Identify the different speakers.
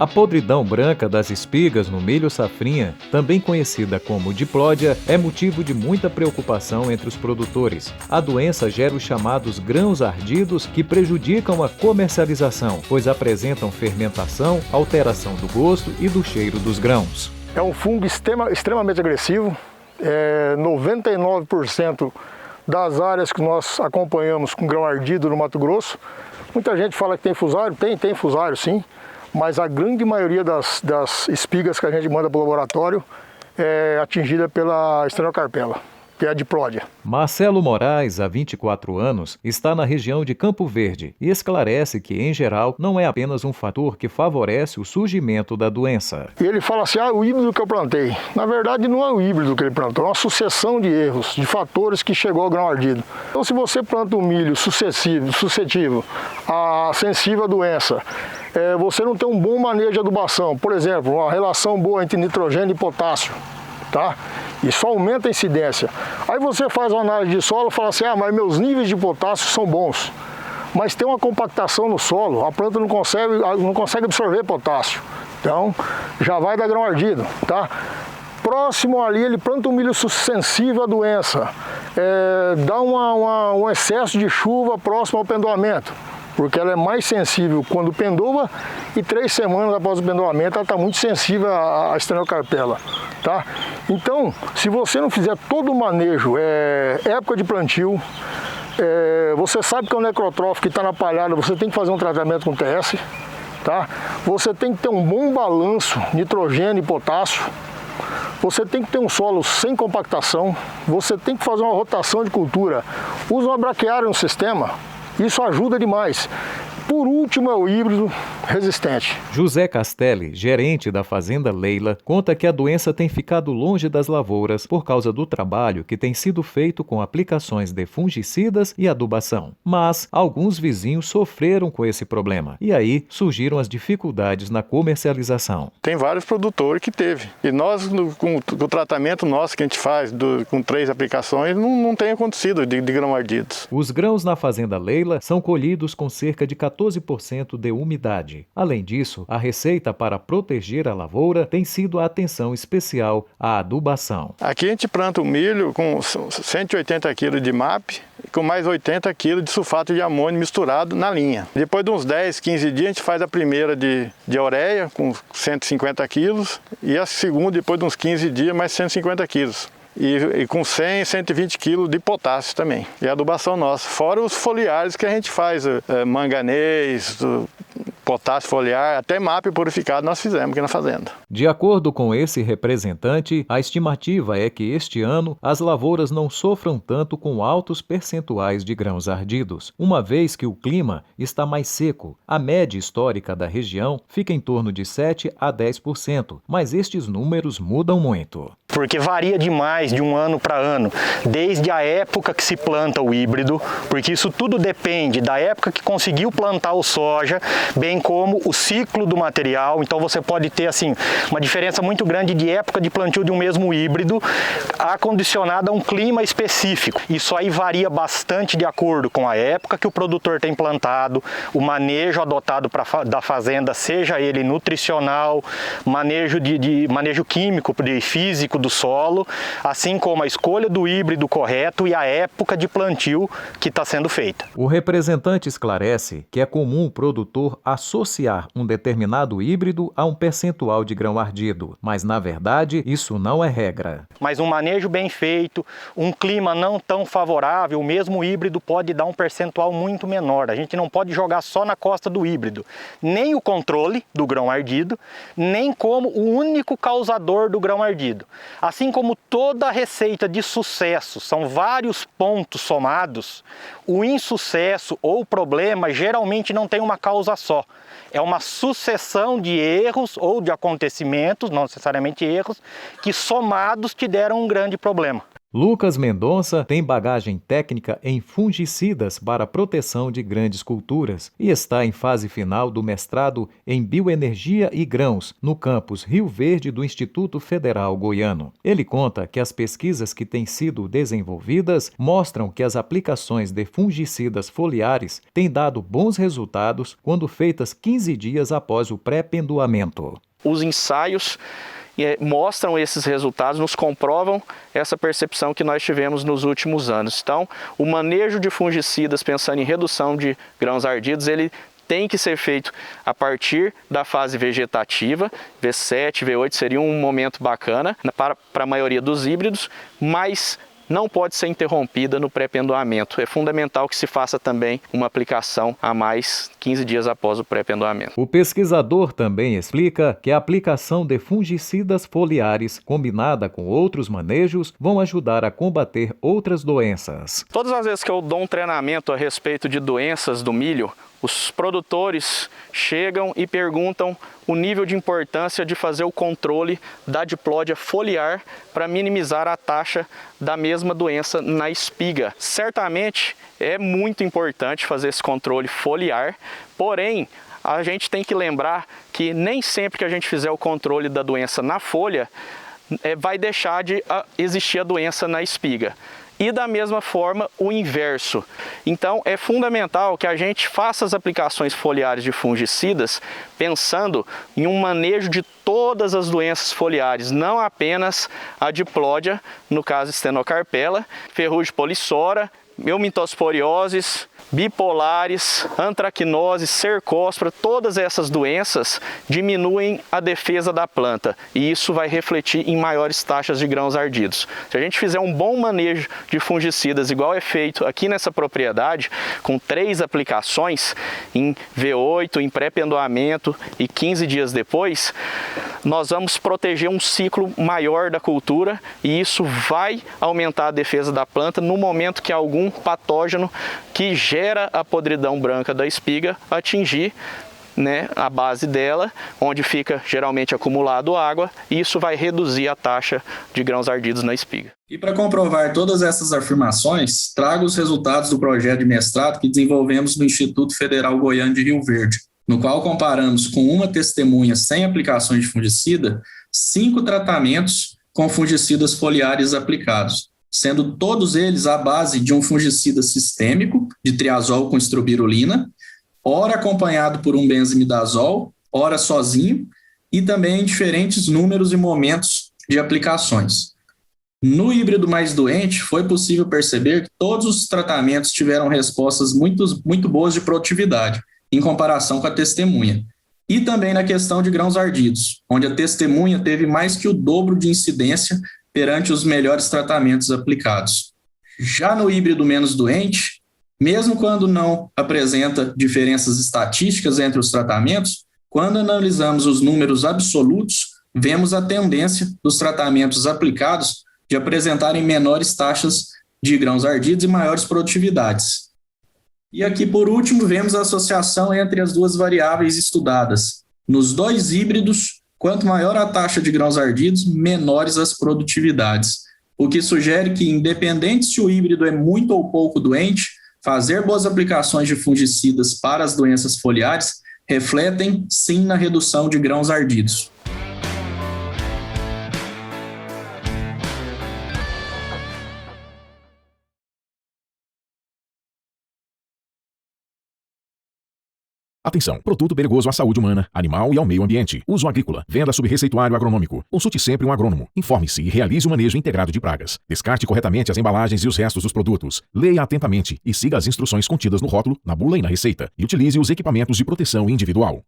Speaker 1: A podridão branca das espigas no milho safrinha, também conhecida como diplódia, é motivo de muita preocupação entre os produtores. A doença gera os chamados grãos ardidos, que prejudicam a comercialização, pois apresentam fermentação, alteração do gosto e do cheiro dos grãos.
Speaker 2: É um fungo extremamente agressivo. 99% das áreas que nós acompanhamos com grão ardido no Mato Grosso, muita gente fala que tem fusário, tem fusário sim, mas a grande maioria das espigas que a gente manda para o laboratório é atingida pela Stenocarpella, que é a diplódia.
Speaker 1: Marcelo Moraes, há 24 anos, está na região de Campo Verde e esclarece que, em geral, não é apenas um fator que favorece o surgimento da doença.
Speaker 2: E ele fala assim, o híbrido que eu plantei. Na verdade, não é o híbrido que ele plantou, é uma sucessão de erros, de fatores que chegou ao grão ardido. Então, se você planta um milho suscetível, sensível à doença, você não tem um bom manejo de adubação, por exemplo, uma relação boa entre nitrogênio e potássio, tá? Isso aumenta a incidência. Aí você faz uma análise de solo e fala assim, mas meus níveis de potássio são bons. Mas tem uma compactação no solo, a planta não consegue absorver potássio. Então, já vai dar grão ardido, tá? Próximo ali, ele planta um milho sensível à doença. Dá um excesso de chuva próximo ao pendoamento, porque ela é mais sensível quando pendoa e 3 semanas após o pendoamento ela está muito sensível à Stenocarpella, tá? Então, se você não fizer todo o manejo, época de plantio, você sabe que é um necrotrófico que está na palhada, você tem que fazer um tratamento com TS, tá? Você tem que ter um bom balanço nitrogênio e potássio, você tem que ter um solo sem compactação, você tem que fazer uma rotação de cultura, usa uma braquiária no sistema. Isso ajuda demais. Por último é o híbrido resistente.
Speaker 1: José Castelli, gerente da Fazenda Leila, conta que a doença tem ficado longe das lavouras por causa do trabalho que tem sido feito com aplicações de fungicidas e adubação. Mas alguns vizinhos sofreram com esse problema e aí surgiram as dificuldades na comercialização.
Speaker 3: Tem vários produtores que teve. E nós, com o tratamento nosso que a gente faz com 3 aplicações, não tem acontecido de grão ardidos.
Speaker 1: Os grãos na Fazenda Leila são colhidos com cerca de 14% de umidade. Além disso, a receita para proteger a lavoura tem sido a atenção especial à adubação.
Speaker 3: Aqui a gente planta o milho com 180 kg de MAP e com mais 80 kg de sulfato de amônio misturado na linha. Depois de uns 10, 15 dias a gente faz a primeira de ureia com 150 kg e a segunda depois de uns 15 dias mais 150 kg. E com 100, 120 kg de potássio também. E a adubação nossa. Fora os foliares que a gente faz, manganês, potássio foliar, até MAP purificado nós fizemos aqui na fazenda.
Speaker 1: De acordo com esse representante, a estimativa é que este ano as lavouras não sofram tanto com altos percentuais de grãos ardidos, uma vez que o clima está mais seco. A média histórica da região fica em torno de 7 a 10%, mas estes números mudam muito.
Speaker 4: Porque varia demais de um ano para ano, desde a época que se planta o híbrido, porque isso tudo depende da época que conseguiu plantar o soja, bem como o ciclo do material. Então você pode ter assim uma diferença muito grande de época de plantio de um mesmo híbrido, acondicionada a um clima específico. Isso aí varia bastante de acordo com a época que o produtor tem plantado, o manejo adotado da fazenda, seja ele nutricional, manejo manejo químico, físico do solo, assim como a escolha do híbrido correto e a época de plantio que está sendo feita.
Speaker 1: O representante esclarece que é comum o produtor associar um determinado híbrido a um percentual de grão ardido, mas na verdade isso não é regra.
Speaker 4: Mas um manejo bem feito, um clima não tão favorável, o mesmo híbrido pode dar um percentual muito menor. A gente não pode jogar só na costa do híbrido, nem o controle do grão ardido, nem como o único causador do grão ardido. Assim como toda receita de sucesso são vários pontos somados, o insucesso ou problema geralmente não tem uma causa só. É uma sucessão de erros ou de acontecimentos, não necessariamente erros, que somados te deram um grande problema.
Speaker 1: Lucas Mendonça tem bagagem técnica em fungicidas para proteção de grandes culturas e está em fase final do mestrado em Bioenergia e Grãos, no campus Rio Verde do Instituto Federal Goiano. Ele conta que as pesquisas que têm sido desenvolvidas mostram que as aplicações de fungicidas foliares têm dado bons resultados quando feitas 15 dias após o pré-pendoamento.
Speaker 5: Os ensaios mostram esses resultados, nos comprovam essa percepção que nós tivemos nos últimos anos. Então, o manejo de fungicidas, pensando em redução de grãos ardidos, ele tem que ser feito a partir da fase vegetativa. V7, V8 seria um momento bacana para a maioria dos híbridos, mas não pode ser interrompida no pré-pendoamento. É fundamental que se faça também uma aplicação a mais 15 dias após o pré-pendoamento.
Speaker 1: O pesquisador também explica que a aplicação de fungicidas foliares, combinada com outros manejos, vão ajudar a combater outras doenças.
Speaker 5: Todas as vezes que eu dou um treinamento a respeito de doenças do milho, os produtores chegam e perguntam o nível de importância de fazer o controle da diplódia foliar para minimizar a taxa da mesma doença na espiga. Certamente é muito importante fazer esse controle foliar, porém a gente tem que lembrar que nem sempre que a gente fizer o controle da doença na folha vai deixar de existir a doença na espiga. E da mesma forma o inverso. Então é fundamental que a gente faça as aplicações foliares de fungicidas pensando em um manejo de todas as doenças foliares, não apenas a diplódia, no caso Stenocarpella, ferrugem polissora, eumintosporioses, bipolares, antracnose, cercospora, todas essas doenças diminuem a defesa da planta e isso vai refletir em maiores taxas de grãos ardidos. Se a gente fizer um bom manejo de fungicidas, igual é feito aqui nessa propriedade, com 3 aplicações em V8, em pré-pendoamento e 15 dias depois, nós vamos proteger um ciclo maior da cultura e isso vai aumentar a defesa da planta no momento que algum patógeno que gera a podridão branca da espiga atingir a base dela, onde fica geralmente acumulado água, e isso vai reduzir a taxa de grãos ardidos na espiga.
Speaker 6: E para comprovar todas essas afirmações, trago os resultados do projeto de mestrado que desenvolvemos no Instituto Federal Goiano de Rio Verde, no qual comparamos com uma testemunha sem aplicações de fungicida, 5 tratamentos com fungicidas foliares aplicados, sendo todos eles à base de um fungicida sistêmico, de triazol com estrobirulina, ora acompanhado por um benzimidazol, ora sozinho, e também em diferentes números e momentos de aplicações. No híbrido mais doente, foi possível perceber que todos os tratamentos tiveram respostas muito boas de produtividade, em comparação com a testemunha. E também na questão de grãos ardidos, onde a testemunha teve mais que o dobro de incidência perante os melhores tratamentos aplicados. Já no híbrido menos doente, mesmo quando não apresenta diferenças estatísticas entre os tratamentos, quando analisamos os números absolutos, vemos a tendência dos tratamentos aplicados de apresentarem menores taxas de grãos ardidos e maiores produtividades. E aqui, por último, vemos a associação entre as duas variáveis estudadas. Nos 2 híbridos, quanto maior a taxa de grãos ardidos, menores as produtividades, o que sugere que, independente se o híbrido é muito ou pouco doente, fazer boas aplicações de fungicidas para as doenças foliares refletem, sim, na redução de grãos ardidos.
Speaker 7: Atenção! Produto perigoso à saúde humana, animal e ao meio ambiente. Uso agrícola. Venda sob receituário agronômico. Consulte sempre um agrônomo. Informe-se e realize o manejo integrado de pragas. Descarte corretamente as embalagens e os restos dos produtos. Leia atentamente e siga as instruções contidas no rótulo, na bula e na receita. E utilize os equipamentos de proteção individual.